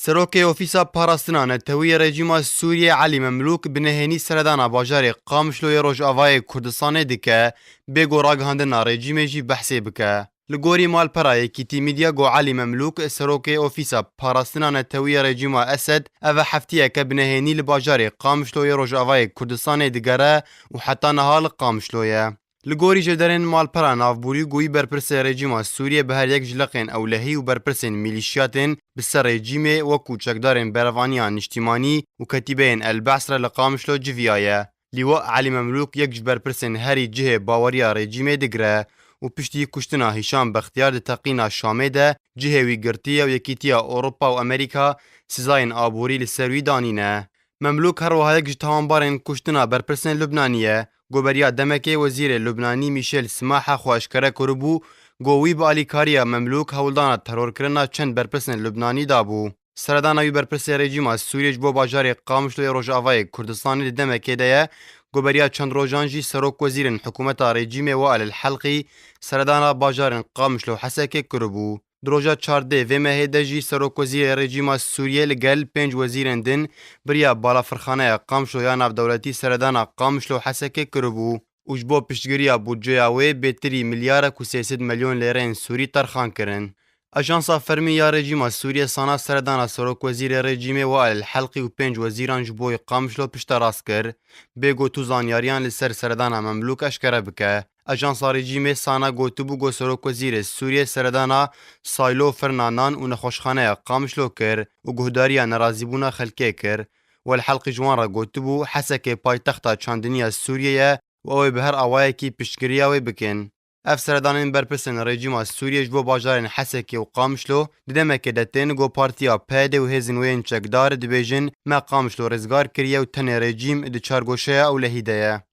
سروکی اوفیسا پاراستنا نتوی رژیم سوریه علی مملوک بنهینی سردان باجار قامشلوی روجاوای کردستان دکه بگو راگهاندن رژیم جی بحثی بکه. لگوری مال پرای کیتی میدیا گو علی مملوک سروکی اوفیسا پاراستنا نتوی رژیم اسد او هفتیه که بنهینی لباجار قامشلوی روجاوای کردستان دگره و حتی نهال قامشلویه. لگوری جدرن مال پرا نافبوری گویی برپرس رژیم سوریه به هر یک جلقین اولهی و برپرسین میلیشیاتین بسر رژیم و کوچکدارین بروانیان اجتماعی و کتیبین البعث را لقامشلو جویایه. لیوا علی مملوک یک برپرسین هری جه باوریا رژیم دگره و پشتی کشتنا هشام بختیار تقینا شامه ده جه وی گرتیه و یکیتیا اروپا و امریکا سزاین آبوری لسروی دانینه. مملوک هر وها یک جتانبارین کشتنا برپرسین لبنانیه گوبریا دمکی وزیر لبنانی میشل سماحه خواشکره کربو گویی با الیکاریا مملوک هولدانا ترور کرنا چند برپرسن لبنانی دابو. سردانوی برپرس رژیم سوریج بو باجار قامشلوی روجاوای کردستانی دمکی ده گوبریا چند روجانجی سروک وزیرن حکومت رژیم و الحلقی سردانا باجار قامشلو حسک کربو. دروجا 14 و مهدجی سروک وزیر رژیم سوریه لگل 5 وزیرن دن بریا بالا فرخانه قامشلو یا ناف دولتی سردانا قامشلو حسک کربو. وجبو پشتگیریا بودجه‌اوی بهتری میلیارد و 300 میلیون لیره سوری ترخان کرن. اجانسا فرمی یا رژیم سوریه سانا سردانا سروک وزیر رژیم و الحلقی و 5 وزیران جبوی قامشلو پشت راست کر بگو تو زانیاریان لسر سردانا مملوک اشکره بکه. اجانسا رژیم سانا گوتبو گو سروک وزیر سوریه سردانا سایلو فرنانان و نخوشخانه قامشلو کر و گهداریا نرازیبونا خلکه کر و الحلقی جوان را گوتبو حسک پایتخت چاندنیا سوریه و اوی به هر آوایی کی پشتگیریاوی بکن. اف سردانین برپرسن رژیم سوریه جبو باجارین حسکی و قامشلو ددمک دتین گو پارتیا پیده و هزین وین چکدار دبیجن ما قامشلو رزگار کریه و تن رژیم د چارگوشه او لهیده.